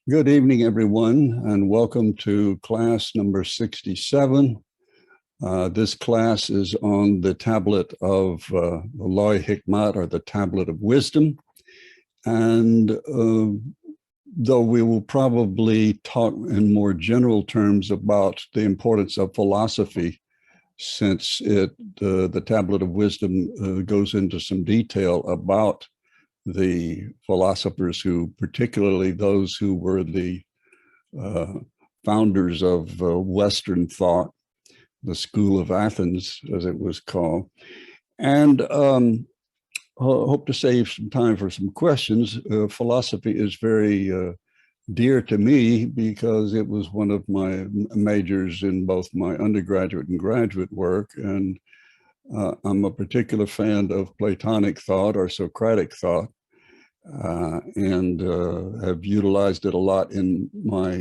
Good evening, everyone, and welcome to class number 67. This class is on the tablet of the Lawḥ-i-Ḥikmat, or the tablet of wisdom. And though we will probably talk in more general terms about the importance of philosophy, since the tablet of wisdom goes into some detail about the philosophers, who, particularly those who were the founders of Western thought, the School of Athens, as it was called. And I hope to save some time for some questions. Philosophy is very dear to me because it was one of my majors in both my undergraduate and graduate work. And I'm a particular fan of Platonic thought or Socratic thought. And have utilized it a lot in my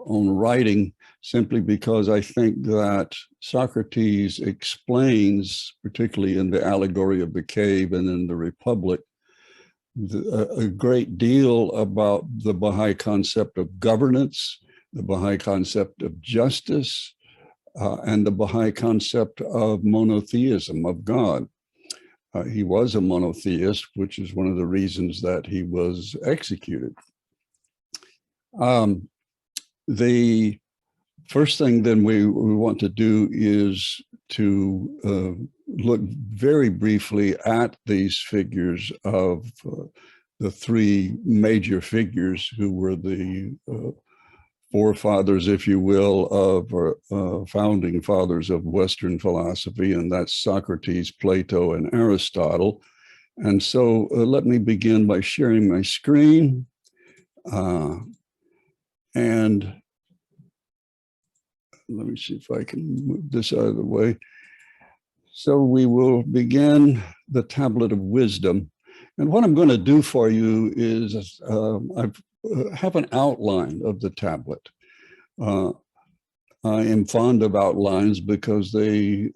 own writing, simply because I think that Socrates explains, particularly in the allegory of the cave and in the Republic, a great deal about the Baha'i concept of governance, the Baha'i concept of justice, and the Baha'i concept of monotheism, of God. He was a monotheist, which is one of the reasons that he was executed. The first thing then we want to do is to look very briefly at these figures of the three major figures who were the forefathers, if you will, of founding fathers of Western philosophy, and that's Socrates, Plato, and Aristotle. And so let me begin by sharing my screen. And let me see if I can move this out of the way. So we will begin the tablet of wisdom. And what I'm going to do for you is have an outline of the tablet. I am fond of outlines because they,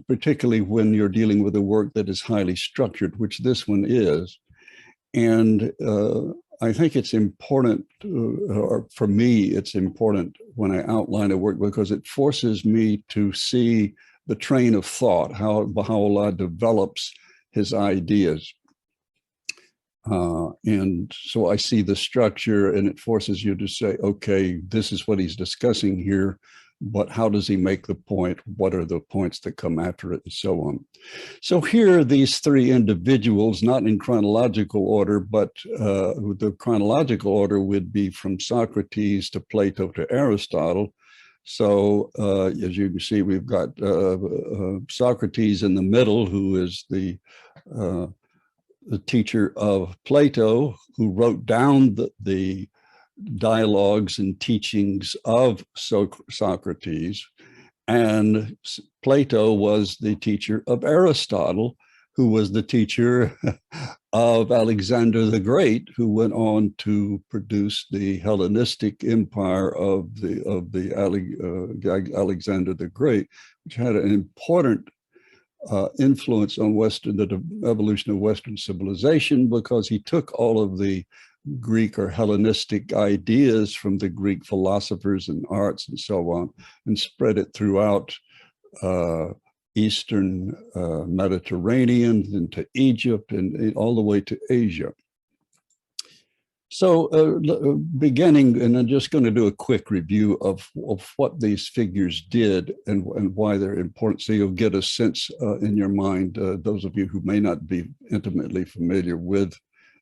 particularly when you're dealing with a work that is highly structured, which this one is. And I think it's important, or for me, it's important when I outline a work because it forces me to see the train of thought, how Bahá'u'lláh develops his ideas. And so I see the structure, and it forces you to say, okay, this is what he's discussing here, but how does he make the point? What are the points that come after it, and so on? So here are these three individuals, not in chronological order, but the chronological order would be from Socrates to Plato to Aristotle. So as you can see, we've got Socrates in the middle, who is the teacher of Plato, who wrote down the dialogues and teachings of Socrates. And Plato was the teacher of Aristotle, who was the teacher of Alexander the Great, who went on to produce the Hellenistic empire of Alexander the Great, which had an important influence on the evolution of Western civilization, because he took all of the Greek or Hellenistic ideas from the Greek philosophers and arts and so on, and spread it throughout Eastern Mediterranean into Egypt and all the way to Asia. So beginning, and I'm just going to do a quick review of what these figures did and why they're important, so you'll get a sense in your mind, those of you who may not be intimately familiar with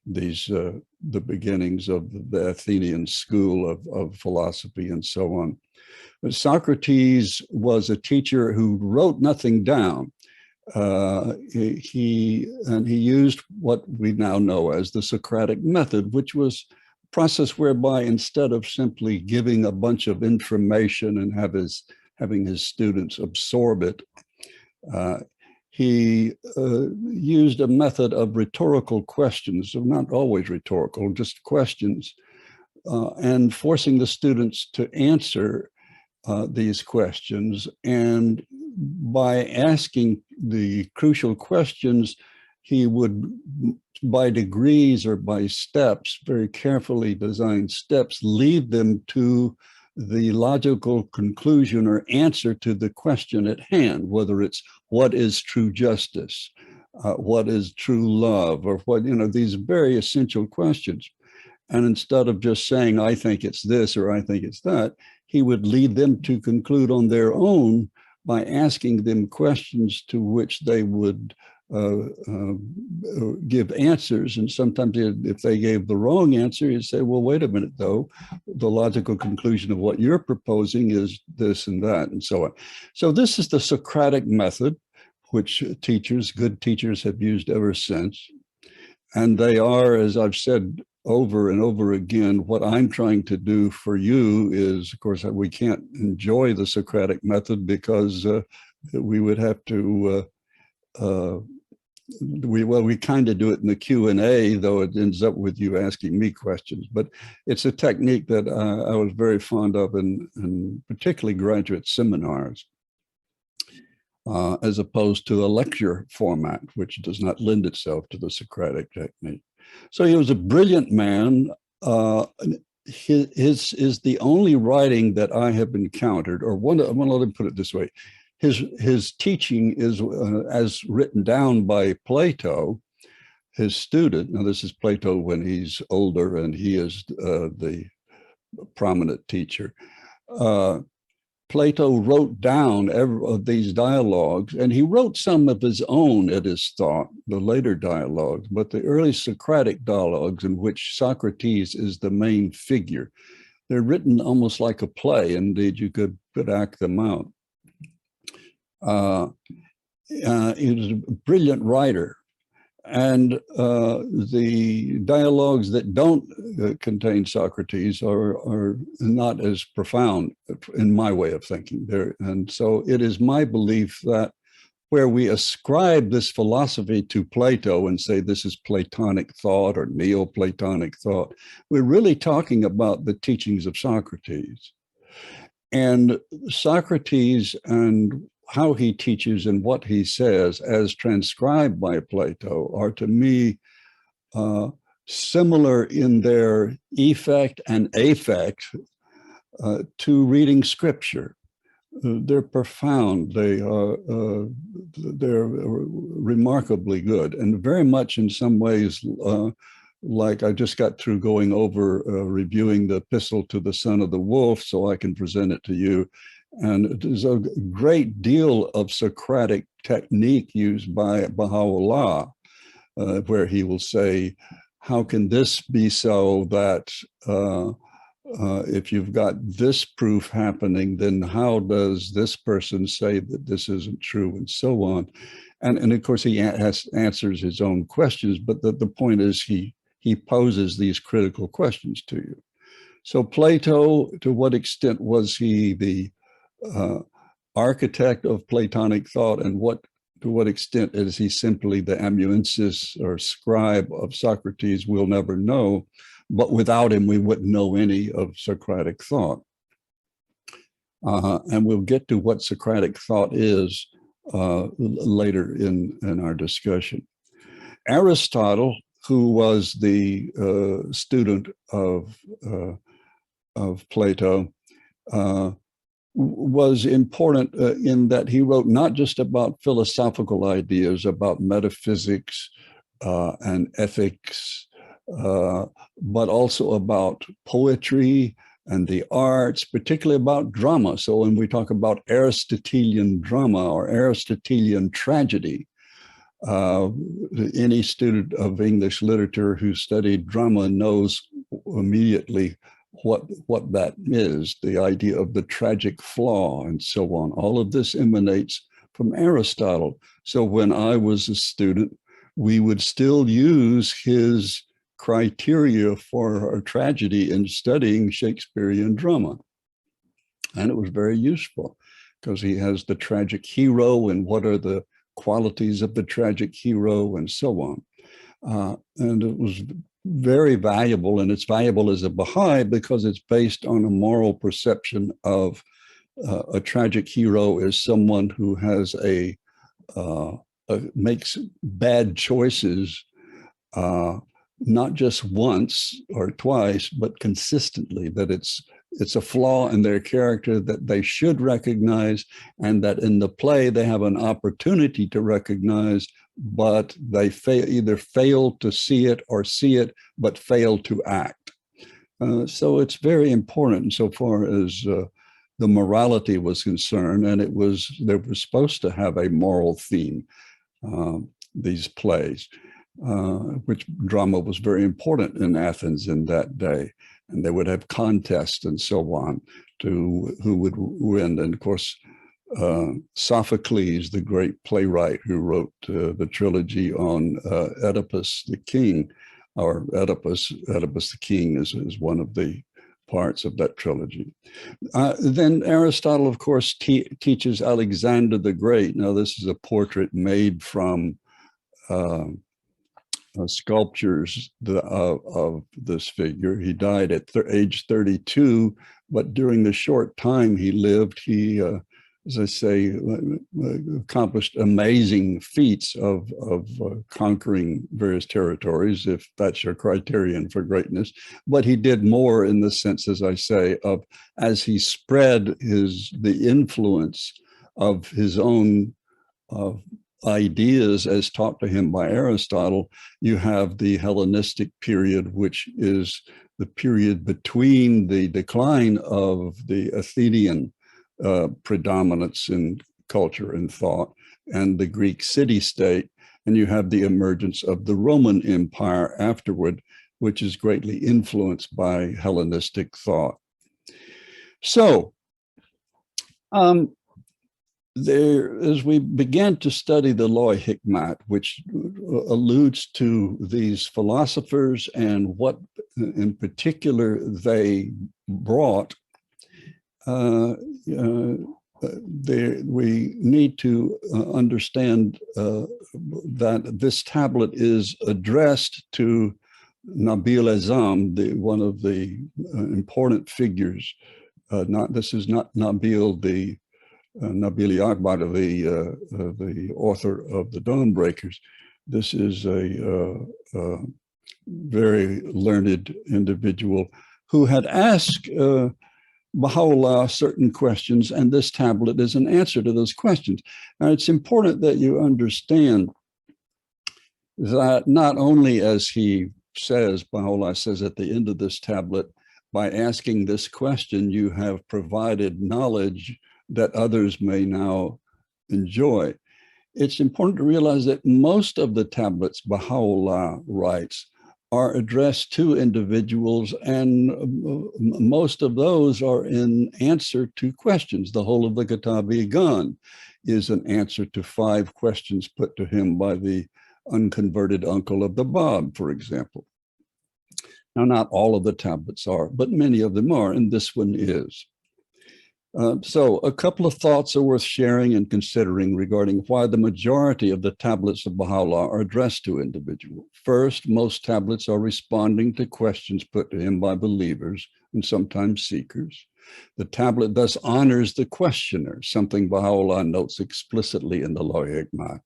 these, the beginnings of the Athenian school of philosophy and so on. But Socrates was a teacher who wrote nothing down. He used what we now know as the Socratic method, which was a process whereby instead of simply giving a bunch of information and having his students absorb it, he used a method of rhetorical questions, so not always rhetorical, just questions, and forcing the students to answer these questions. And by asking the crucial questions, he would, by degrees or by steps, very carefully designed steps, lead them to the logical conclusion or answer to the question at hand, whether it's what is true justice, what is true love, or what, these very essential questions. And instead of just saying, I think it's this or I think it's that, he would lead them to conclude on their own by asking them questions to which they would give answers. And sometimes if they gave the wrong answer, you'd say, well, wait a minute, though. The logical conclusion of what you're proposing is this and that, and so on. So this is the Socratic method, which good teachers have used ever since. And they are, as I've said over and over again, what I'm trying to do for you is, of course, we can't enjoy the Socratic method because we would have to we kind of do it in the Q&A, though it ends up with you asking me questions. But it's a technique that I was very fond of in particularly graduate seminars, as opposed to a lecture format, which does not lend itself to the Socratic technique. So he was a brilliant man. His is the only writing that I have encountered, or let me put it this way. His teaching is as written down by Plato, his student. Now, this is Plato when he's older, and he is the prominent teacher. Plato wrote down every of these dialogues, and he wrote some of his own at his thought, the later dialogues, but the early Socratic dialogues in which Socrates is the main figure, they're written almost like a play. Indeed, you could act them out. He was a brilliant writer, and the dialogues that don't contain Socrates are not as profound in my way of thinking. And so it is my belief that where we ascribe this philosophy to Plato and say this is Platonic thought or Neoplatonic thought, we're really talking about the teachings of Socrates. And Socrates and how he teaches and what he says as transcribed by Plato are, to me, similar in their effect and affect to reading scripture. They're profound. They're remarkably good, and very much in some ways like I just got through going over reviewing the epistle to the son of the wolf, so I can present it to you. And there's a great deal of Socratic technique used by Bahá'u'lláh, where he will say, how can this be so that if you've got this proof happening, then how does this person say that this isn't true, and so on. And of course, he answers his own questions, but the point is he poses these critical questions to you. So Plato, to what extent was he the architect of Platonic thought, and to what extent is he simply the amanuensis or scribe of Socrates, we'll never know. But without him, we wouldn't know any of Socratic thought. And we'll get to what Socratic thought is later in our discussion. Aristotle, who was the student of Plato, was important in that he wrote not just about philosophical ideas, about metaphysics and ethics, but also about poetry and the arts, particularly about drama. So when we talk about Aristotelian drama or Aristotelian tragedy, any student of English literature who studied drama knows immediately what that is, the idea of the tragic flaw and so on. All of this emanates from Aristotle. So when I was a student, we would still use his criteria for a tragedy in studying Shakespearean drama. And it was very useful because he has the tragic hero and what are the qualities of the tragic hero and so on. And it was very valuable, and it's valuable as a Baha'i because it's based on a moral perception of a tragic hero as someone who has a makes bad choices, not just once or twice, but consistently, that it's a flaw in their character that they should recognize, and that in the play they have an opportunity to recognize, but they either fail to see it or see it, but fail to act. So it's very important insofar as the morality was concerned, and they were supposed to have a moral theme, these plays, which drama was very important in Athens in that day. And they would have contests and so on to who would win. And of course, Sophocles, the great playwright who wrote the trilogy on Oedipus the king, or Oedipus the king is one of the parts of that trilogy. Then Aristotle, of course, teaches Alexander the Great. Now, this is a portrait made from sculptures of this figure. He died at age 32, but during the short time he lived, he, as I say, accomplished amazing feats of conquering various territories, if that's your criterion for greatness. But he did more in the sense, as I say, of as he spread the influence of his own ideas as taught to him by Aristotle. You have the Hellenistic period, which is the period between the decline of the Athenian predominance in culture and thought and the Greek city-state, and you have the emergence of the Roman Empire afterward, which is greatly influenced by Hellenistic thought. So, as we began to study the Lawḥ-i-Ḥikmat, which alludes to these philosophers and what in particular they brought, we need to understand that this tablet is addressed to Nabil Azzam, one of the important figures. This is not Nabil the Ḥikmat, the author of the Dawnbreakers. This is a very learned individual who had asked Bahá'u'lláh certain questions, and this tablet is an answer to those questions. Now, it's important that you understand that not only, as Bahá'u'lláh says at the end of this tablet, by asking this question, you have provided knowledge that others may now enjoy. It's important to realize that most of the tablets Bahá'u'lláh writes are addressed to individuals, and most of those are in answer to questions. The whole of the Kitab-i-Gan is an answer to 5 questions put to him by the unconverted uncle of the Bab, for example. Now, not all of the tablets are, but many of them are, and this one is. So a couple of thoughts are worth sharing and considering regarding why the majority of the tablets of Bahá'u'lláh are addressed to individuals. First, most tablets are responding to questions put to him by believers and sometimes seekers. The tablet thus honors the questioner, something Bahá'u'lláh notes explicitly in the Lawḥ-i-Ḥikmat,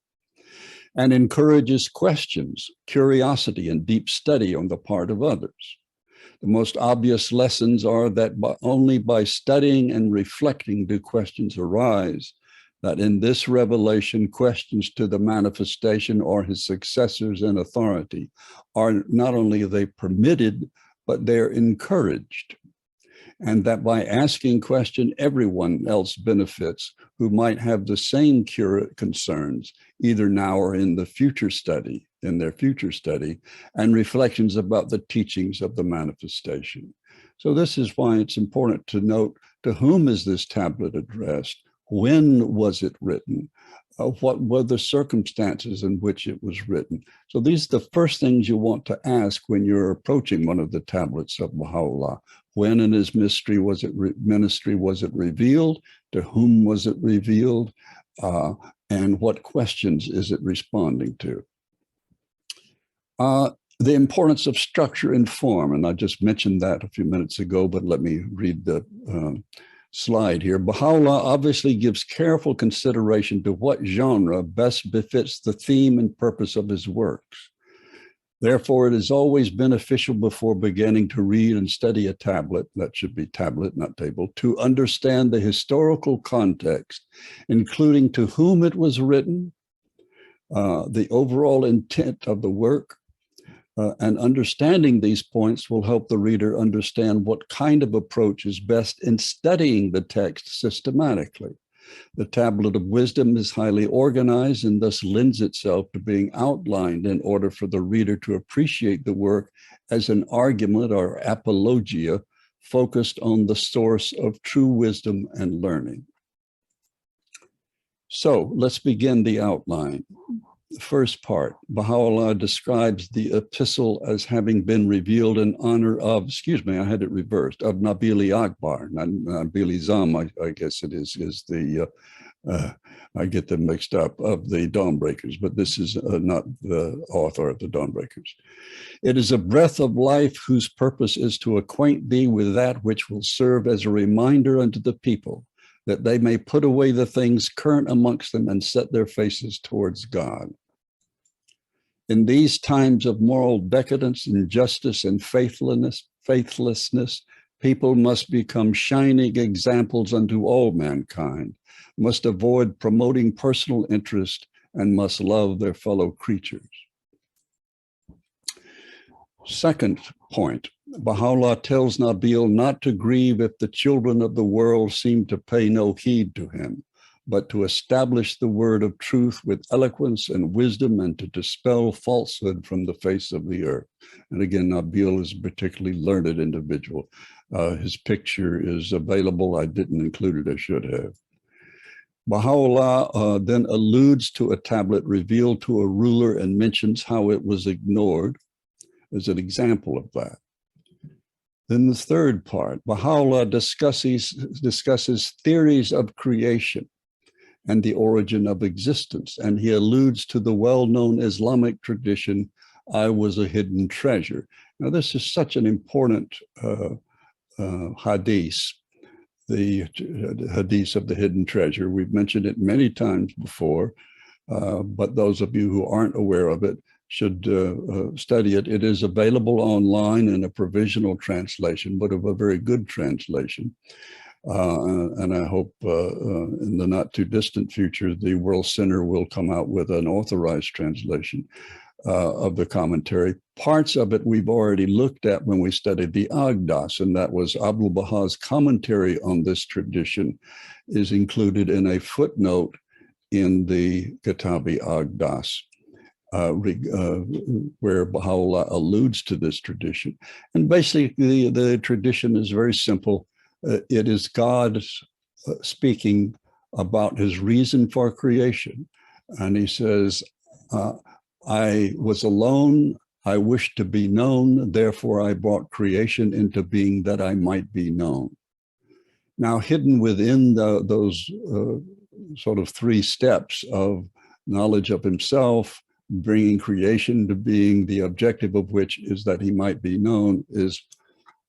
and encourages questions, curiosity, and deep study on the part of others. The most obvious lessons are that only by studying and reflecting do questions arise, that in this revelation, questions to the manifestation or his successors in authority are not only they permitted, but they're encouraged. And that by asking question, everyone else benefits who might have the same concerns, either now or in their future study, and reflections about the teachings of the manifestation. So this is why it's important to note, to whom is this tablet addressed? When was it written? What were the circumstances in which it was written? So these are the first things you want to ask when you're approaching one of the tablets of Bahá'u'lláh. When in his ministry was it revealed? To whom was it revealed? And what questions is it responding to? The importance of structure and form, and I just mentioned that a few minutes ago, but let me read the slide here. Baha'u'lláh obviously gives careful consideration to what genre best befits the theme and purpose of his works. Therefore, it is always beneficial before beginning to read and study a tablet, that should be tablet, not table, to understand the historical context, including to whom it was written, the overall intent of the work, and understanding these points will help the reader understand what kind of approach is best in studying the text systematically. The tablet of wisdom is highly organized and thus lends itself to being outlined in order for the reader to appreciate the work as an argument or apologia focused on the source of true wisdom and learning. So let's begin the outline. The first part, Baha'u'lláh describes the epistle as having been revealed in honor of, I had it reversed, of Nabili-Akbar, Nabili-Zam, I guess it is the, I get them mixed up, of the Dawnbreakers, but this is not the author of the Dawnbreakers. It is a breath of life whose purpose is to acquaint thee with that which will serve as a reminder unto the people, that they may put away the things current amongst them and set their faces towards God. In these times of moral decadence, injustice, and faithlessness, people must become shining examples unto all mankind, must avoid promoting personal interest, and must love their fellow creatures. Second point, Baha'u'lláh tells Nabil not to grieve if the children of the world seem to pay no heed to him, but to establish the word of truth with eloquence and wisdom and to dispel falsehood from the face of the earth. And again, Nabil is a particularly learned individual. His picture is available. I didn't include it, I should have. Baha'u'lláh then alludes to a tablet revealed to a ruler and mentions how it was ignored as an example of that. Then the third part, Baha'u'lláh discusses theories of creation and the origin of existence, and he alludes to the well-known Islamic tradition, I was a hidden treasure. Now, this is such an important hadith, the hadith of the hidden treasure. We've mentioned it many times before, but those of you who aren't aware of it should study it. It is available online in a provisional translation, but of a very good translation. And I hope in the not too distant future, the World Center will come out with an authorized translation of the commentary. Parts of it we've already looked at when we studied the Agdas, and that was Abdul Baha's commentary on this tradition is included in a footnote in the Kitabi Agdas, where Baha'u'lláh alludes to this tradition. And basically, the tradition is very simple. It is God speaking about his reason for creation. And he says, I was alone, I wished to be known, therefore I brought creation into being that I might be known. Now, hidden within those sort of three steps of knowledge of himself, bringing creation to being, the objective of which is that he might be known, is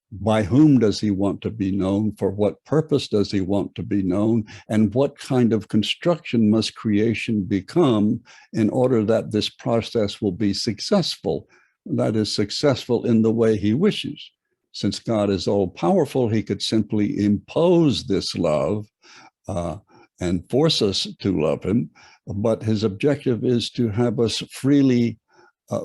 by whom does he want to be known? For what purpose does he want to be known? And what kind of construction must creation become in order that this process will be successful? That is, successful in the way he wishes. Since God is all powerful, he could simply impose this love and force us to love him. But his objective is to have us freely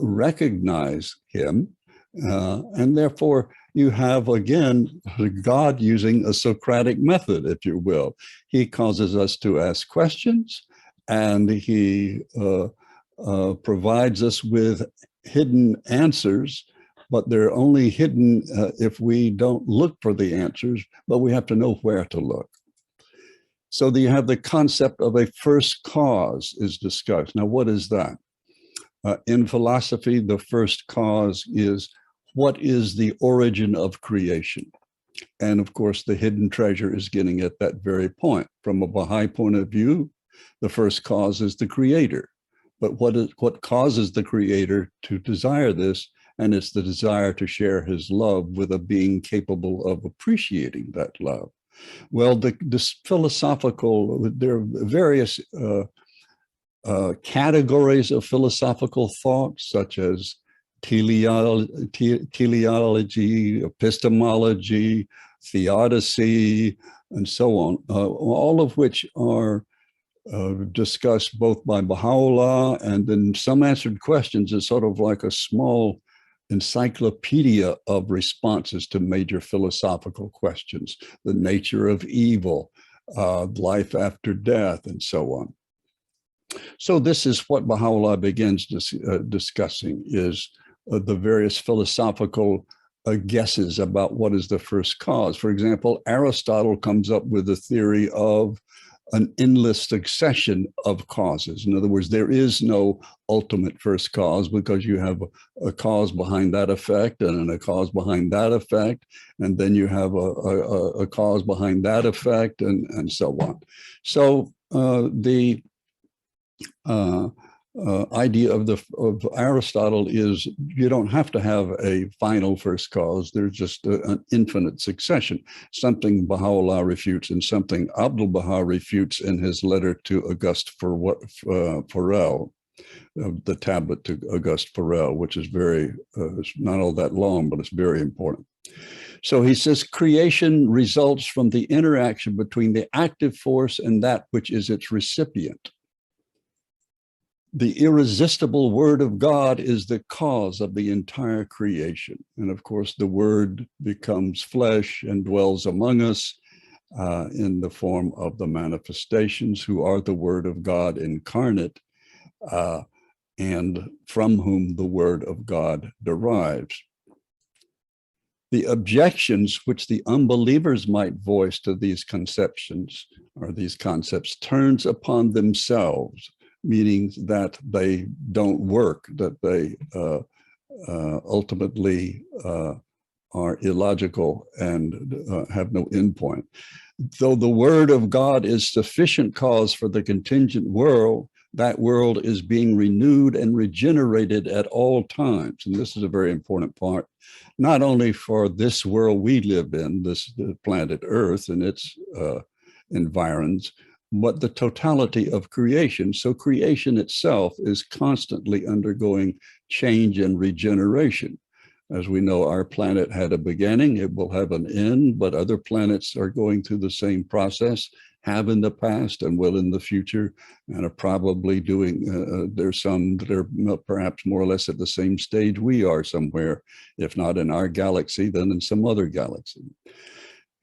recognize him. And therefore, you have, again, God using a Socratic method, if you will. He causes us to ask questions, and he provides us with hidden answers, but they're only hidden if we don't look for the answers, but we have to know where to look. So you have the concept of a first cause is discussed. Now, what is that? In philosophy, the first cause is, what is the origin of creation? And of course, the hidden treasure is getting at that very point. From a Baha'i point of view, the first cause is the creator. But what causes the creator to desire this? And it's the desire to share his love with a being capable of appreciating that love. Well, this philosophical, there are various categories of philosophical thought, such as teleology, epistemology, theodicy, and so on, all of which are discussed both by Bahá'u'lláh, and then Some Answered Questions is sort of like a small encyclopedia of responses to major philosophical questions, the nature of evil, life after death, and so on. So this is what Bahá'u'lláh begins discussing, is the various philosophical guesses about what is the first cause. For example, Aristotle comes up with a theory of an endless succession of causes. In other words, there is no ultimate first cause, because you have a cause behind that effect, and a cause behind that effect, and then you have a cause behind that effect, and so on. So the idea of Aristotle is you don't have to have a final first cause. There's just an infinite succession, something Baha'u'lláh refutes and something Abdu'l-Baha refutes in his letter to Auguste Forel, the tablet to Auguste Forel, which is very, it's not all that long, but it's very important. So he says, creation results from the interaction between the active force and that which is its recipient. The irresistible word of God is the cause of the entire creation. And of course, the word becomes flesh and dwells among us in the form of the manifestations, who are the word of God incarnate, and from whom the word of God derives. The objections which the unbelievers might voice to these conceptions or these concepts turns upon themselves, meaning that they don't work, that they ultimately are illogical and have no endpoint. Though the word of God is sufficient cause for the contingent world, that world is being renewed and regenerated at all times. And this is a very important part, not only for this world we live in, this planet Earth and its environs, but the totality of creation. So creation itself is constantly undergoing change and regeneration. As we know, our planet had a beginning, it will have an end, but other planets are going through the same process, have in the past and will in the future, and are probably doing, there's some that are perhaps more or less at the same stage we are somewhere, if not in our galaxy, then in some other galaxy.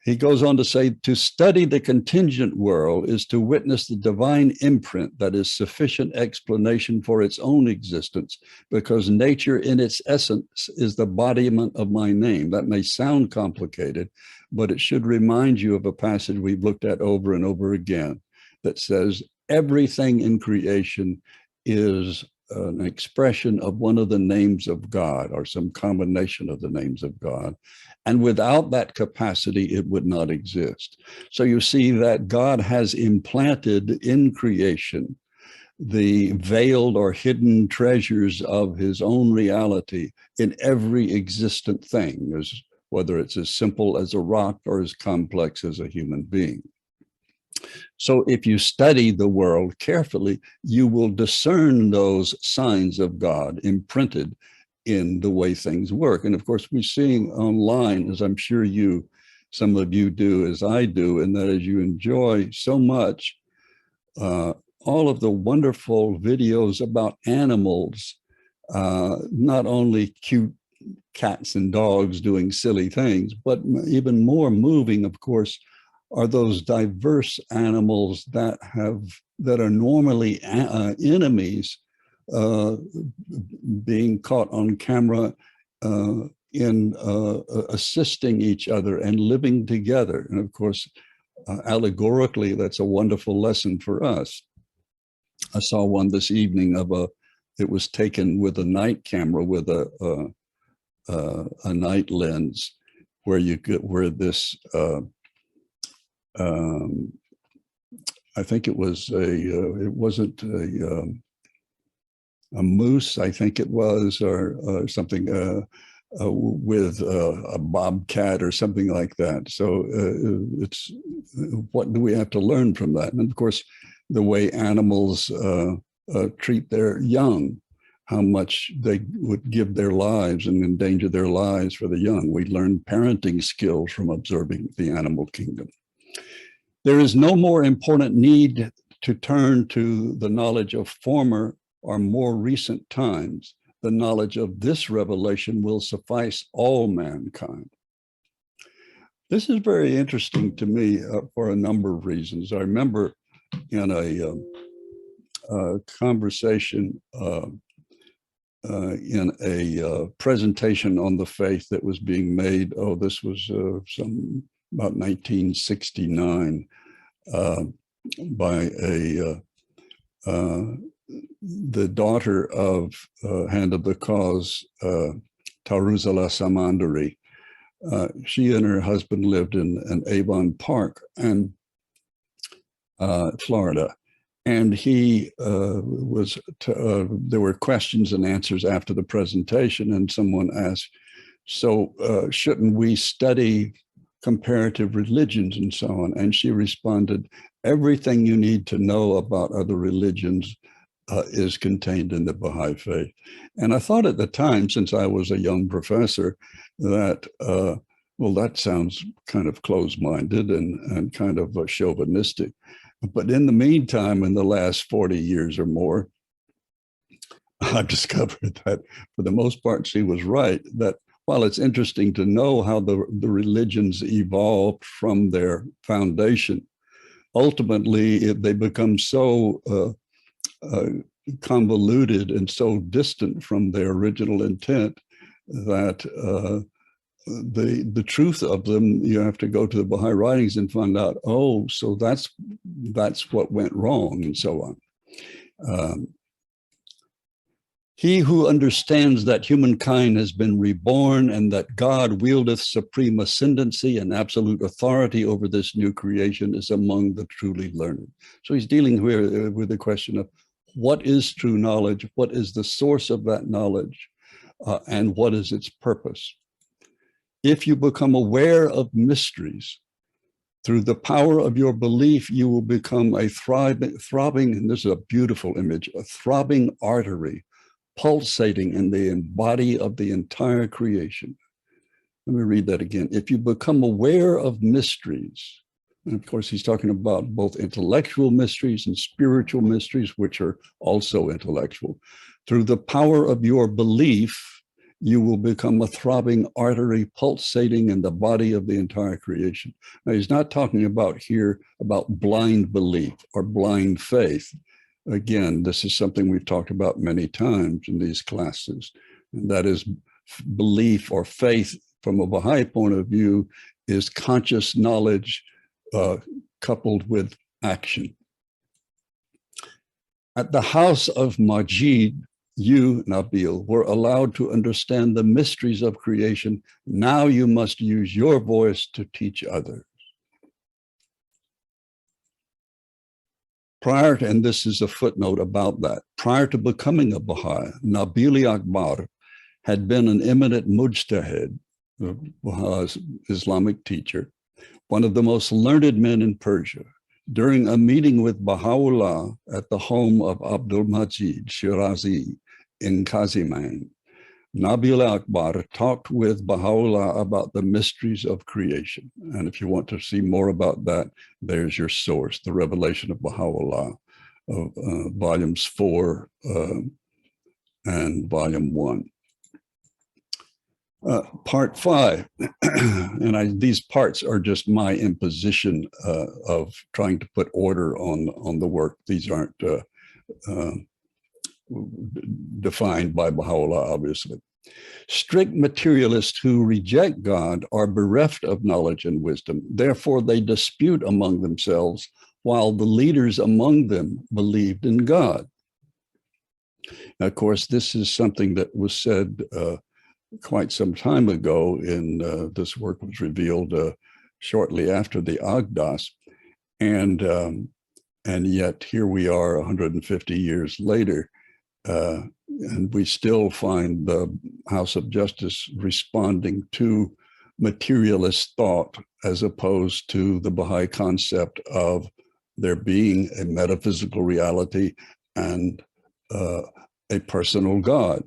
He goes on to say, to study the contingent world is to witness the divine imprint that is sufficient explanation for its own existence, because nature in its essence is the embodiment of my name. That may sound complicated, but it should remind you of a passage we've looked at over and over again that says everything in creation is an expression of one of the names of God, or some combination of the names of God. And without that capacity, it would not exist. So you see that God has implanted in creation the veiled or hidden treasures of his own reality in every existent thing, whether it's as simple as a rock or as complex as a human being. So if you study the world carefully, you will discern those signs of God imprinted in the way things work. And of course, we're seeing online, as I'm sure some of you do, as I do, and that is you enjoy so much all of the wonderful videos about animals, not only cute cats and dogs doing silly things, but even more moving, of course, are those diverse animals that are normally enemies being caught on camera in assisting each other and living together. And of course, allegorically, that's a wonderful lesson for us. I saw one this evening it was taken with a night camera with a night lens, where this I think it was it wasn't a moose, I think it was, or something, with a bobcat or something like that. So it's what do we have to learn from that? And of course, the way animals treat their young, how much they would give their lives and endanger their lives for the young. We learn parenting skills from observing the animal kingdom. There is no more important need to turn to the knowledge of former or more recent times. The knowledge of this revelation will suffice all mankind. This is very interesting to me for a number of reasons. I remember in a conversation in a presentation on the faith that was being made. Oh, this was about 1969 by the daughter of Hand of the Cause, Taruzala Samandari. She and her husband lived in Avon Park and Florida. And he there were questions and answers after the presentation, and someone asked, so shouldn't we study comparative religions and so on? And she responded, everything you need to know about other religions is contained in the Baha'i faith. And I thought at the time, since I was a young professor, that, well, that sounds kind of closed-minded and kind of chauvinistic. But in the meantime, in the last 40 years or more, I've discovered that for the most part, she was right, that while it's interesting to know how the religions evolved from their foundation, ultimately they become so convoluted and so distant from their original intent that the truth of them, you have to go to the Baha'i writings and find out, oh, so that's what went wrong, and so on. He who understands that humankind has been reborn and that God wieldeth supreme ascendancy and absolute authority over this new creation is among the truly learned. So he's dealing here with the question of what is true knowledge, what is the source of that knowledge, and what is its purpose. If you become aware of mysteries, through the power of your belief, you will become a throbbing, and this is a beautiful image, a throbbing artery pulsating in the body of the entire creation. Let me read that again. If you become aware of mysteries, and of course, he's talking about both intellectual mysteries and spiritual mysteries, which are also intellectual. Through the power of your belief, you will become a throbbing artery pulsating in the body of the entire creation. Now, he's not talking about here about blind belief or blind faith. Again, this is something we've talked about many times in these classes. And that is belief or faith from a Baha'i point of view is conscious knowledge coupled with action. At the house of Majid, you, Nabil, were allowed to understand the mysteries of creation. Now you must use your voice to teach others. Prior to, and this is a footnote about that, prior to becoming a Baha'i, Nabil Akbar had been an eminent mujtahid, Baha'u'llah's Islamic teacher, one of the most learned men in Persia. During a meeting with Bahá'u'lláh at the home of Abdul Majid Shirazi in Kaziman, Nabil Akbar talked with Bahá'u'lláh about the mysteries of creation. And if you want to see more about that, there's your source, the Revelation of Bahá'u'lláh, volumes 4 and volume 1. Part 5, and these parts are just my imposition of trying to put order on the work. These aren't defined by Baha'u'lláh, obviously. Strict materialists who reject God are bereft of knowledge and wisdom. Therefore, they dispute among themselves, while the leaders among them believed in God. Now, of course, this is something that was said quite some time ago in this work was revealed shortly after the Agdas. And yet here we are 150 years later, And we still find the House of Justice responding to materialist thought as opposed to the Baha'i concept of there being a metaphysical reality and a personal God.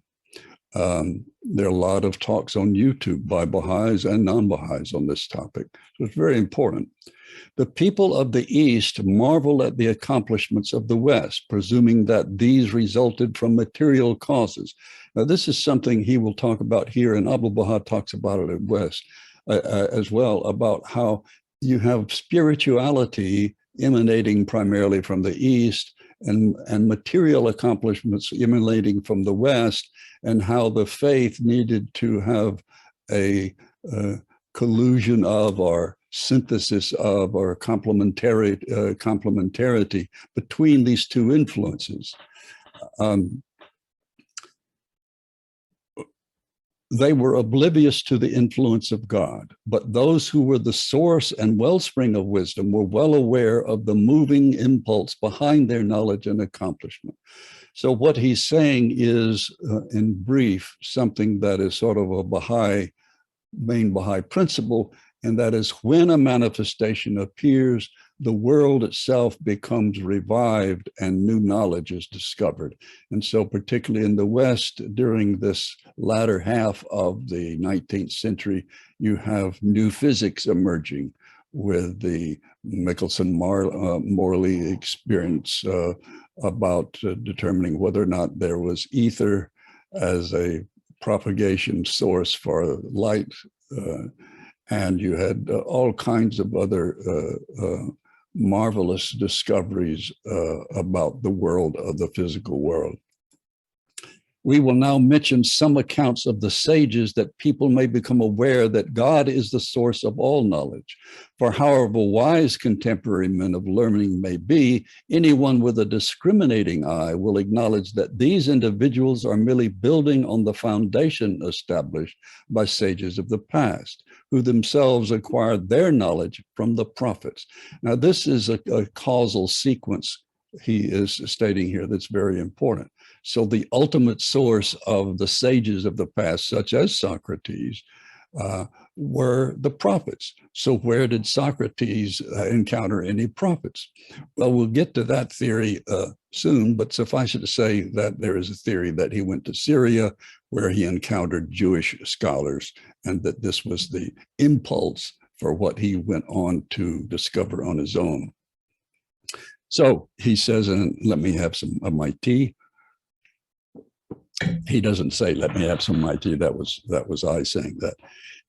There are a lot of talks on YouTube by Baha'is and non-Baha'is on this topic. So it's very important. The people of the East marvel at the accomplishments of the West, presuming that these resulted from material causes. Now, this is something he will talk about here, and Abdul Baha talks about it at West as well, about how you have spirituality emanating primarily from the East and material accomplishments emanating from the West, and how the faith needed to have a collusion of or synthesis of or complementarity between these two influences. They were oblivious to the influence of God, but those who were the source and wellspring of wisdom were well aware of the moving impulse behind their knowledge and accomplishment. So what he's saying is, in brief, something that is sort of a main Baha'i principle, and that is when a manifestation appears, the world itself becomes revived and new knowledge is discovered. And so particularly in the West, during this latter half of the 19th century, you have new physics emerging with the Michelson-Morley experience about determining whether or not there was ether as a propagation source for light. And you had all kinds of other marvelous discoveries about the world of the physical world. We will now mention some accounts of the sages that people may become aware that God is the source of all knowledge. For however wise contemporary men of learning may be, anyone with a discriminating eye will acknowledge that these individuals are merely building on the foundation established by sages of the past, who themselves acquired their knowledge from the prophets. Now, this is a causal sequence he is stating here that's very important. So the ultimate source of the sages of the past, such as Socrates, were the prophets. So where did Socrates encounter any prophets? Well, we'll get to that theory soon, but suffice it to say that there is a theory that he went to Syria, where he encountered Jewish scholars, and that this was the impulse for what he went on to discover on his own. So he says, and let me have some of my tea. He doesn't say, let me have some of my tea. That was I saying that.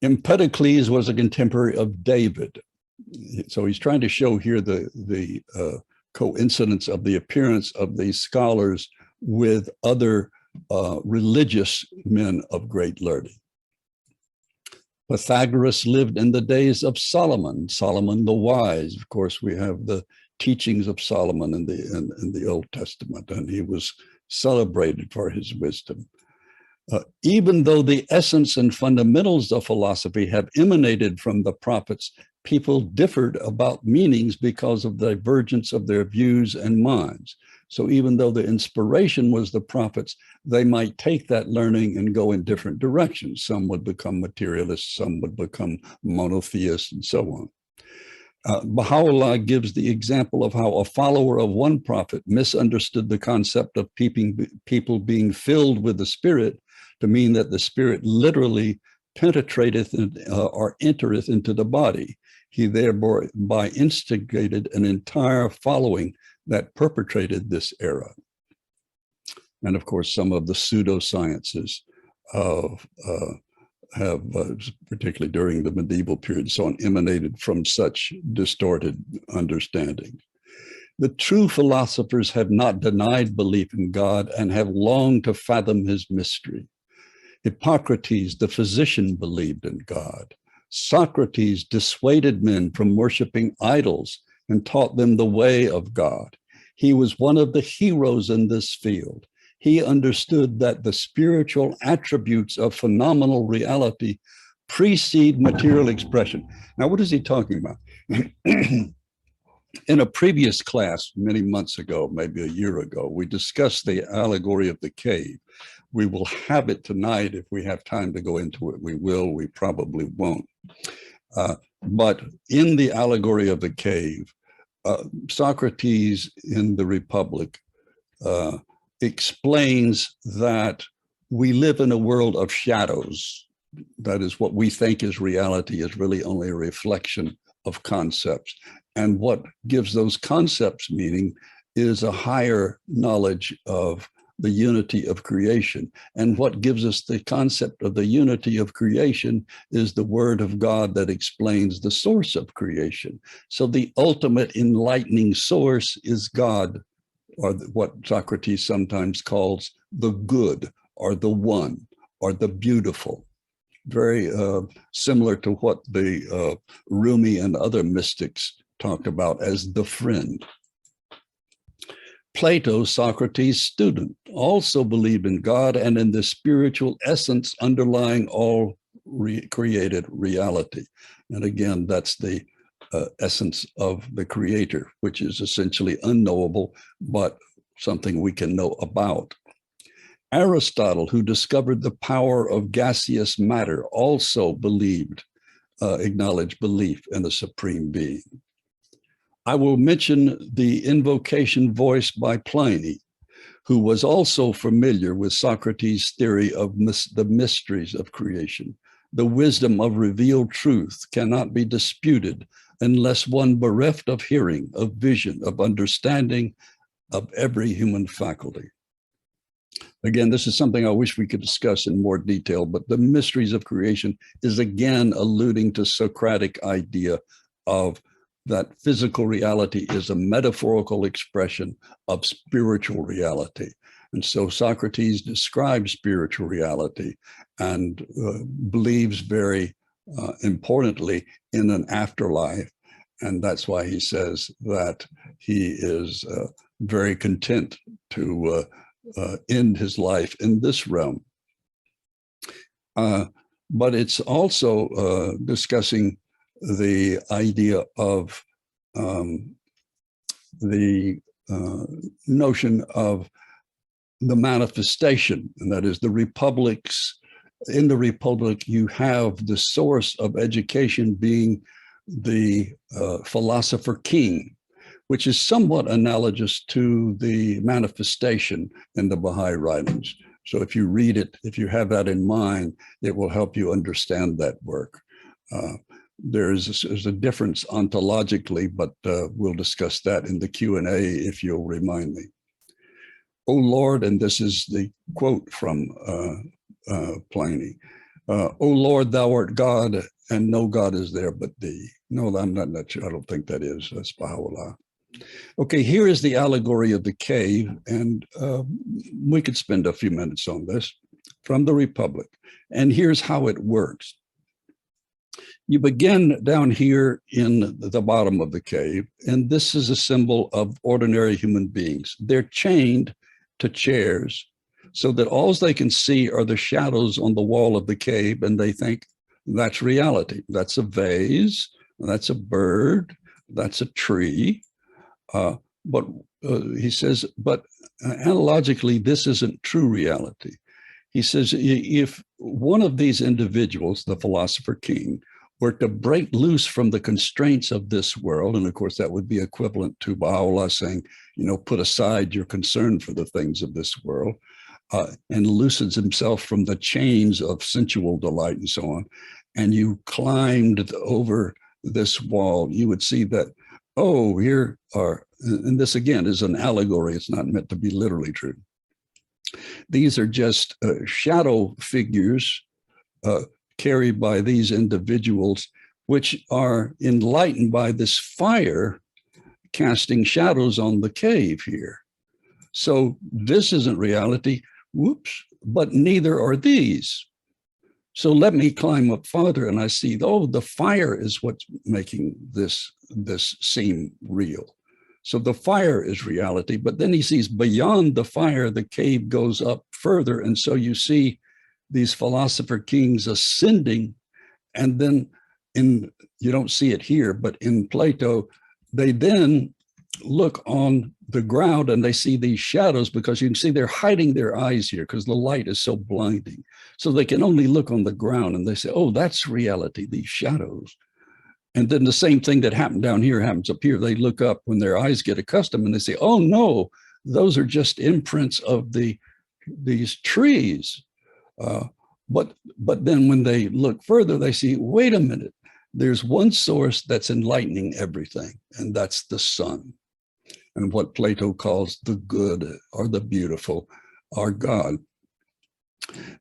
Empedocles was a contemporary of David. So he's trying to show here the coincidence of the appearance of these scholars with other religious men of great learning. Pythagoras lived in the days of Solomon, Solomon the wise. Of course, we have the teachings of Solomon in the Old Testament, and he was celebrated for his wisdom. Even though the essence and fundamentals of philosophy have emanated from the prophets, people differed about meanings because of the divergence of their views and minds. So even though the inspiration was the prophets, they might take that learning and go in different directions. Some would become materialists, some would become monotheists, and so on. Bahá'u'lláh gives the example of how a follower of one prophet misunderstood the concept of people being filled with the Spirit to mean that the Spirit literally penetrateth or entereth into the body. He thereby instigated an entire following that perpetrated this error. And of course, some of the pseudosciences have, particularly during the medieval period, so on, emanated from such distorted understanding. The true philosophers have not denied belief in God and have longed to fathom his mystery. Hippocrates, the physician, believed in God. Socrates dissuaded men from worshiping idols and taught them the way of God. He was one of the heroes in this field. He understood that the spiritual attributes of phenomenal reality precede material expression. Now, what is he talking about? In a previous class many months ago, maybe a year ago, we discussed the allegory of the cave. We will have it tonight. If we have time to go into it, we will. We probably won't. But in the allegory of the cave, Socrates in the Republic explains that we live in a world of shadows. That is, what we think is reality is really only a reflection of concepts. And what gives those concepts meaning is a higher knowledge of the unity of creation. And what gives us the concept of the unity of creation is the word of God that explains the source of creation. So the ultimate enlightening source is God, or what Socrates sometimes calls the good, or the one, or the beautiful. Very similar to what the Rumi and other mystics talked about as the friend. Plato, Socrates' student, also believed in God and in the spiritual essence underlying all created reality. And again, that's the essence of the creator, which is essentially unknowable, but something we can know about. Aristotle, who discovered the power of gaseous matter, also acknowledged belief in a supreme being. I will mention the invocation voiced by Pliny, who was also familiar with Socrates' theory of the mysteries of creation. The wisdom of revealed truth cannot be disputed unless one bereft of hearing, of vision, of understanding, of every human faculty. Again, this is something I wish we could discuss in more detail, but the mysteries of creation is again alluding to Socratic idea of that physical reality is a metaphorical expression of spiritual reality. And so Socrates describes spiritual reality and believes very importantly in an afterlife. And that's why he says that he is very content to end his life in this realm. But it's also discussing the idea of the notion of the manifestation, and that is the republics. In the Republic, you have the source of education being the philosopher king, which is somewhat analogous to the manifestation in the Baha'i writings. So if you read it, if you have that in mind, it will help you understand that work. There's a difference ontologically, but we'll discuss that in the Q&A if you'll remind me. O Lord, and this is the quote from Pliny, O Lord, thou art God, and no God is there but thee. No, I'm not sure. I don't think that is. That's Bahá'u'lláh. Okay, here is the allegory of the cave, and we could spend a few minutes on this from the Republic. And here's how it works. You begin down here in the bottom of the cave, and this is a symbol of ordinary human beings. They're chained to chairs so that all they can see are the shadows on the wall of the cave, and they think that's reality. That's a vase, that's a bird, that's a tree. But he says, but analogically, this isn't true reality. He says, if one of these individuals, the philosopher king, were to break loose from the constraints of this world, and of course that would be equivalent to Baha'u'lláh saying, you know, put aside your concern for the things of this world, and loosens himself from the chains of sensual delight and so on, and you climbed over this wall, you would see that, oh, here are, and this again is an allegory, it's not meant to be literally true. These are just shadow figures carried by these individuals, which are enlightened by this fire casting shadows on the cave here. So this isn't reality, whoops, but neither are these. So let me climb up farther and I see, oh, the fire is what's making this seem real. So the fire is reality, but then he sees beyond the fire, the cave goes up further. And so you see these philosopher kings ascending, and then you don't see it here, but in Plato, they then look on the ground and they see these shadows, because you can see they're hiding their eyes here because the light is so blinding. So they can only look on the ground and they say, oh, that's reality, these shadows. And then the same thing that happened down here happens up here. They look up when their eyes get accustomed and they say, oh no, those are just imprints of these trees. But then when they look further, they see, wait a minute, there's one source that's enlightening everything, and that's the sun. And what Plato calls the good or the beautiful, or God.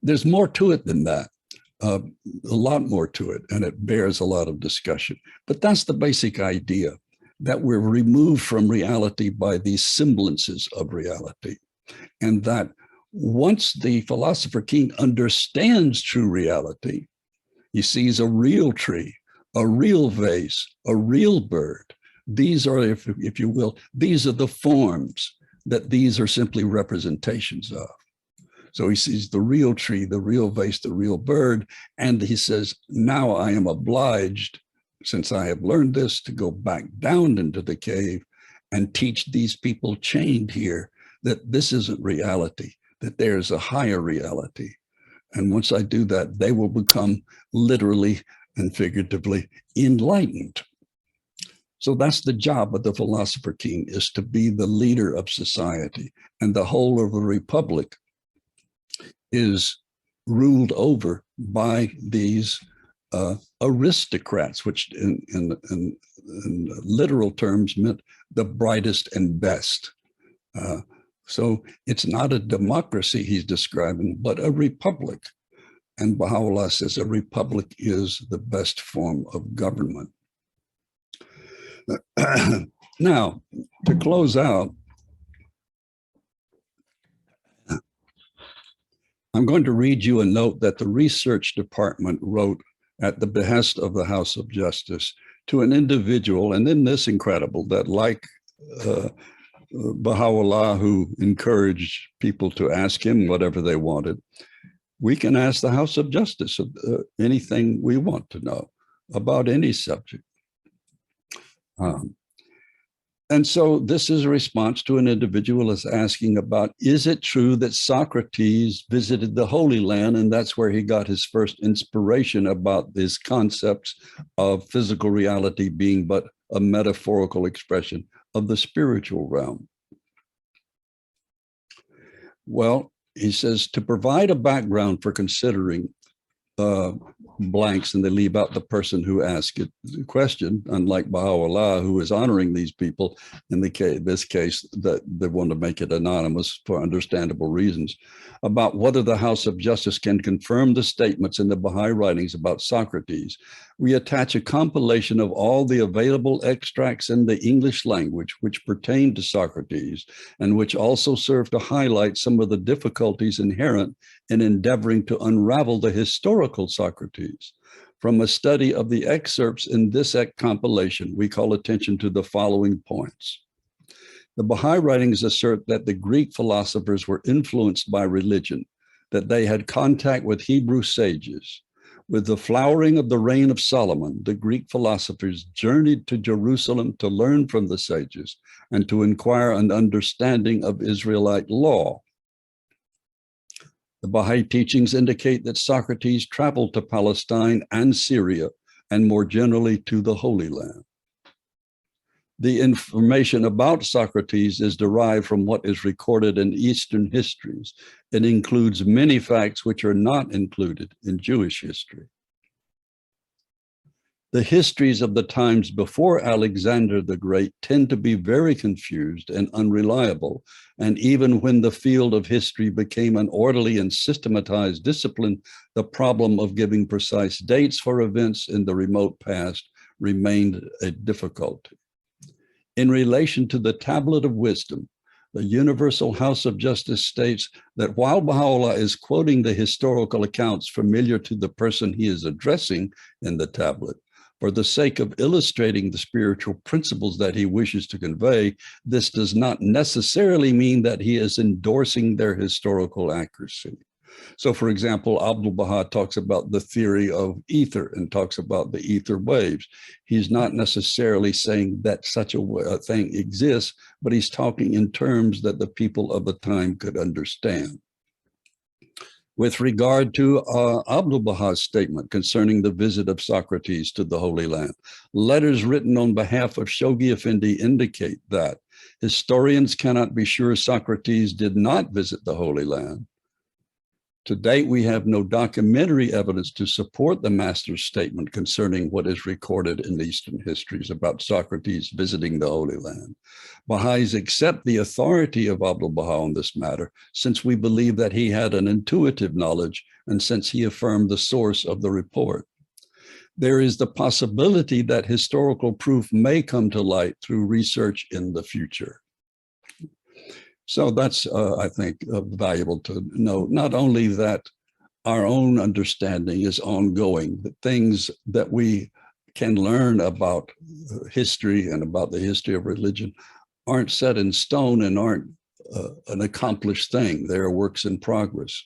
There's more to it than that, a lot more to it, and it bears a lot of discussion. But that's the basic idea, that we're removed from reality by these semblances of reality. And that once the philosopher king understands true reality, he sees a real tree, a real vase, a real bird. These are, if you will, these are the forms that these are simply representations of. So he sees the real tree, the real vase, the real bird, and he says, now I am obliged, since I have learned this, to go back down into the cave and teach these people chained here that this isn't reality, that there's a higher reality. And once I do that, they will become literally and figuratively enlightened. So that's the job of the philosopher king, is to be the leader of society. And the whole of the republic is ruled over by these aristocrats, which in literal terms meant the brightest and best. So it's not a democracy he's describing, but a republic. And Baha'u'lláh says a republic is the best form of government. Now, to close out, I'm going to read you a note that the research department wrote at the behest of the House of Justice to an individual. And then this incredible, that like Baha'u'lláh, who encouraged people to ask him whatever they wanted, we can ask the House of Justice anything we want to know about any subject. And so this is a response to an individual is asking about, is it true that Socrates visited the Holy Land and that's where he got his first inspiration about these concepts of physical reality being but a metaphorical expression of the spiritual realm? Well, he says, to provide a background for considering blanks, and they leave out the person who asked it the question, unlike Baha'u'lláh, who is honoring these people. In this case, that they want to make it anonymous for understandable reasons, about whether the House of Justice can confirm the statements in the Baha'i writings about Socrates. We attach a compilation of all the available extracts in the English language which pertain to Socrates, and which also serve to highlight some of the difficulties inherent in endeavoring to unravel the historical Socrates. From a study of the excerpts in this compilation, we call attention to the following points. The Baha'i writings assert that the Greek philosophers were influenced by religion, that they had contact with Hebrew sages. With the flowering of the reign of Solomon, the Greek philosophers journeyed to Jerusalem to learn from the sages and to inquire an understanding of Israelite law. The Baha'i teachings indicate that Socrates traveled to Palestine and Syria, and more generally to the Holy Land. The information about Socrates is derived from what is recorded in Eastern histories. It includes many facts which are not included in Jewish history. The histories of the times before Alexander the Great tend to be very confused and unreliable, and even when the field of history became an orderly and systematized discipline, the problem of giving precise dates for events in the remote past remained a difficulty. In relation to the Tablet of Wisdom, the Universal House of Justice states that while Baha'u'lláh is quoting the historical accounts familiar to the person he is addressing in the tablet, for the sake of illustrating the spiritual principles that he wishes to convey, this does not necessarily mean that he is endorsing their historical accuracy. So, for example, Abdu'l-Baha talks about the theory of ether and talks about the ether waves. He's not necessarily saying that such a thing exists, but he's talking in terms that the people of the time could understand. With regard to Abdu'l-Baha's statement concerning the visit of Socrates to the Holy Land, letters written on behalf of Shoghi Effendi indicate that historians cannot be sure Socrates did not visit the Holy Land. To date, we have no documentary evidence to support the master's statement concerning what is recorded in Eastern histories about Socrates visiting the Holy Land. Baha'is accept the authority of Abdu'l-Baha on this matter, since we believe that he had an intuitive knowledge and since he affirmed the source of the report. There is the possibility that historical proof may come to light through research in the future. So that's, I think, valuable to know, not only that our own understanding is ongoing, but things that we can learn about history and about the history of religion aren't set in stone and aren't an accomplished thing. They are works in progress.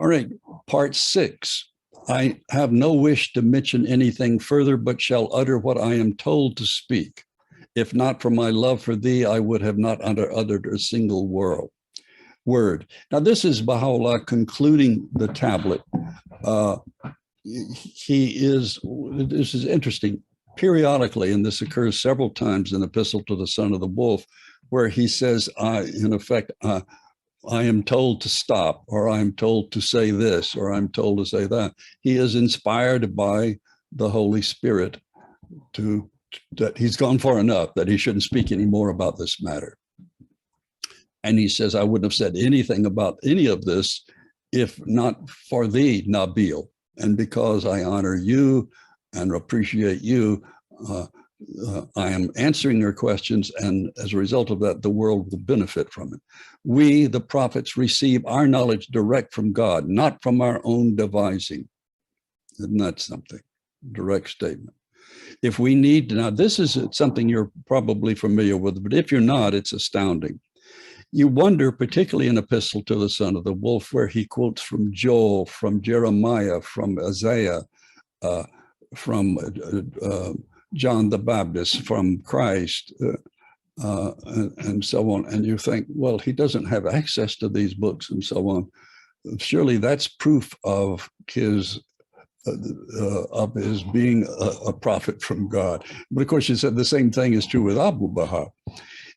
All right, part 6. I have no wish to mention anything further, but shall utter what I am told to speak. If not for my love for thee, I would have not uttered a single word. Now, this is Baha'u'lláh concluding the tablet. This is interesting. Periodically, and this occurs several times in Epistle to the Son of the Wolf, where he says, in effect, I am told to stop, or I'm told to say this, or I'm told to say that. He is inspired by the Holy Spirit that he's gone far enough that he shouldn't speak anymore about this matter. And he says, I wouldn't have said anything about any of this if not for thee, Nabil. And because I honor you and appreciate you, I am answering your questions. And as a result of that, the world will benefit from it. We, the prophets, receive our knowledge direct from God, not from our own devising. Isn't that something? Direct statement. If we need to, now this is something you're probably familiar with, but if you're not, it's astounding. You wonder, particularly in Epistle to the Son of the Wolf, where he quotes from Joel, from Jeremiah, from Isaiah, from John the Baptist, from Christ, and so on. And you think, well, he doesn't have access to these books and so on. Surely that's proof of his being a prophet from God. But of course, you said the same thing is true with Abdu'l-Baha.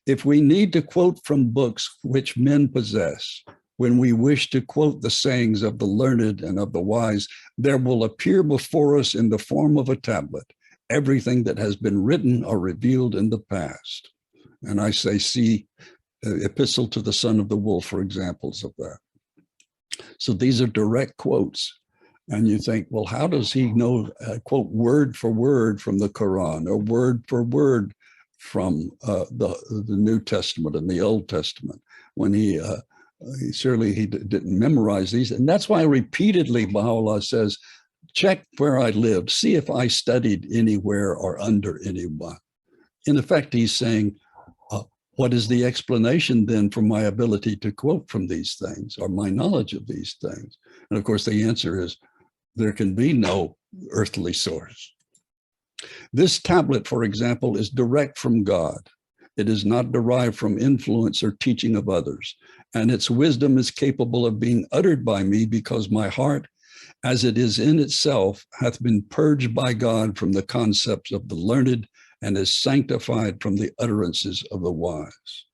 If we need to quote from books which men possess, when we wish to quote the sayings of the learned and of the wise, there will appear before us in the form of a tablet everything that has been written or revealed in the past. And I say, see Epistle to the Son of the Wolf for examples of that. So these are direct quotes. And you think, well, how does he know, quote, word for word from the Quran or word for word from the New Testament and the Old Testament when he didn't memorize these. And that's why repeatedly Baha'u'lláh says, check where I lived, see if I studied anywhere or under anyone. In effect, he's saying, what is the explanation then for my ability to quote from these things or my knowledge of these things? And of course, the answer is there can be no earthly source. This tablet, for example, is direct from God. It is not derived from influence or teaching of others, and its wisdom is capable of being uttered by me because my heart, as it is in itself, hath been purged by God from the concepts of the learned and is sanctified from the utterances of the wise.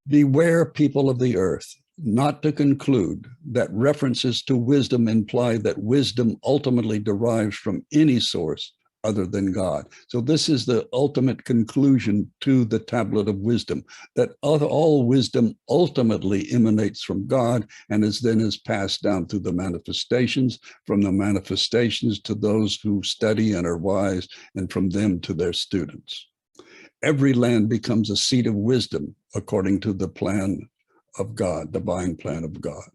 Beware, people of the earth, not to conclude that references to wisdom imply that wisdom ultimately derives from any source other than God. So this is the ultimate conclusion to the tablet of wisdom, that all wisdom ultimately emanates from God and is passed down through the manifestations, from the manifestations to those who study and are wise, and from them to their students. Every land becomes a seat of wisdom according to the plan of God, divine plan of God.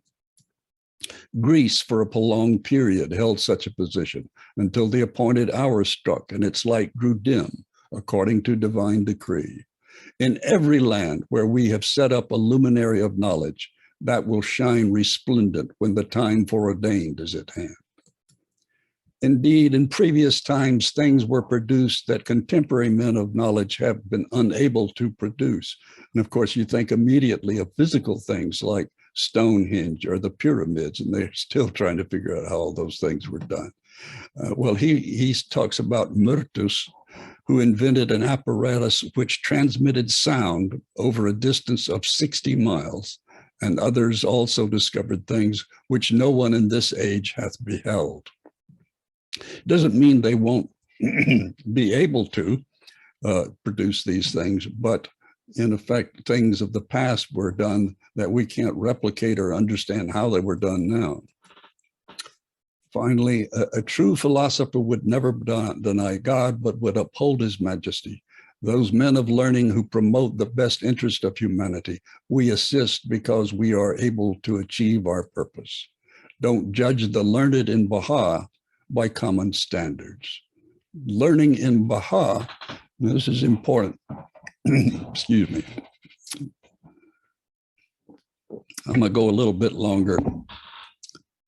Greece, for a prolonged period, held such a position until the appointed hour struck and its light grew dim, according to divine decree. In every land where we have set up a luminary of knowledge, that will shine resplendent when the time foreordained is at hand. Indeed, in previous times, things were produced that contemporary men of knowledge have been unable to produce. And of course, you think immediately of physical things like Stonehenge or the pyramids, and they're still trying to figure out how all those things were done. Well, he talks about Myrtus, who invented an apparatus which transmitted sound over a distance of 60 miles, and others also discovered things which no one in this age hath beheld. Doesn't mean they won't be able to produce these things, but in effect, things of the past were done that we can't replicate or understand how they were done now. Finally, a true philosopher would never deny God, but would uphold his majesty. Those men of learning who promote the best interest of humanity, we assist because we are able to achieve our purpose. Don't judge the learned in Bahá'u'lláh by common standards. Learning in Bahá'u'lláh, this is important. Excuse me. I'm going to go a little bit longer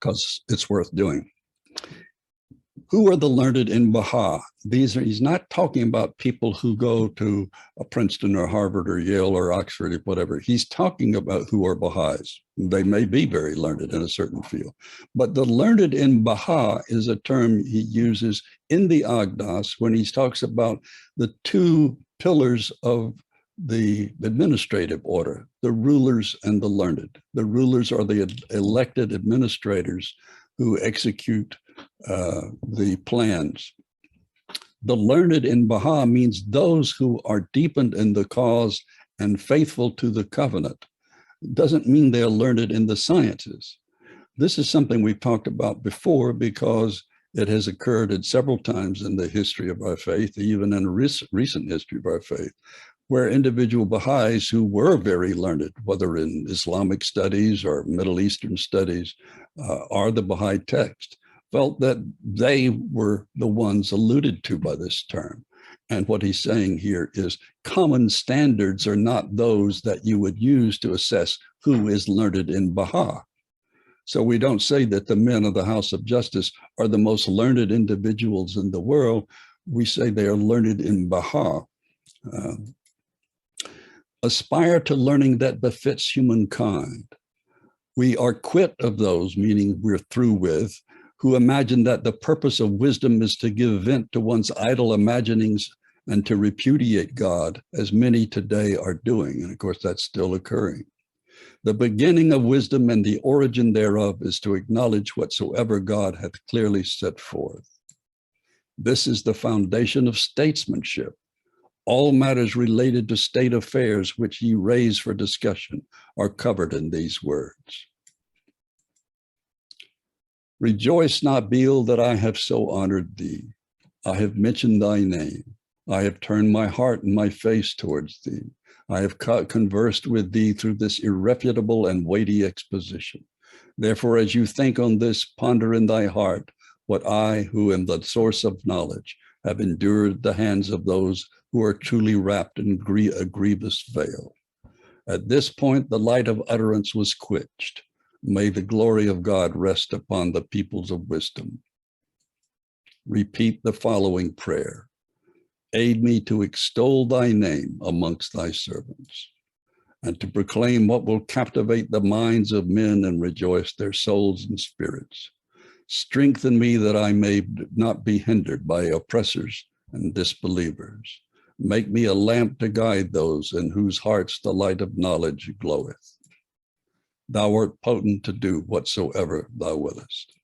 because it's worth doing. Who are the learned in Bahá'u'lláh? He's not talking about people who go to Princeton or Harvard or Yale or Oxford or whatever. He's talking about who are Baha'is. They may be very learned in a certain field. But the learned in Bahá'u'lláh is a term he uses in the Agdas when he talks about the two pillars of the administrative order, the rulers and the learned. The rulers are the elected administrators who execute the plans. The learned in Bahá'u'lláh means those who are deepened in the cause and faithful to the covenant. It doesn't mean they're learned in the sciences. This is something we've talked about before because it has occurred at several times in the history of our faith, even in recent history of our faith, where individual Baha'is who were very learned, whether in Islamic studies or Middle Eastern studies, or the Baha'i text, felt that they were the ones alluded to by this term. And what he's saying here is common standards are not those that you would use to assess who is learned in Bahá'u'lláh. So we don't say that the men of the House of Justice are the most learned individuals in the world. We say they are learned in Bahá'u'lláh. Aspire to learning that befits humankind. We are quit of those, meaning we're through with, who imagine that the purpose of wisdom is to give vent to one's idle imaginings and to repudiate God, as many today are doing. And of course, that's still occurring. The beginning of wisdom and the origin thereof is to acknowledge whatsoever God hath clearly set forth. This is the foundation of statesmanship. All matters related to state affairs which ye raise for discussion are covered in these words. Rejoice not, Beal, that I have so honored thee. I have mentioned thy name. I have turned my heart and my face towards thee. I have conversed with thee through this irrefutable and weighty exposition. Therefore, as you think on this, ponder in thy heart what I, who am the source of knowledge, have endured the hands of those who are truly wrapped in a grievous veil. At this point, the light of utterance was quenched. May the glory of God rest upon the peoples of wisdom. Repeat the following prayer. Aid me to extol thy name amongst thy servants, and to proclaim what will captivate the minds of men and rejoice their souls and spirits. Strengthen me that I may not be hindered by oppressors and disbelievers. Make me a lamp to guide those in whose hearts the light of knowledge gloweth. Thou art potent to do whatsoever thou willest.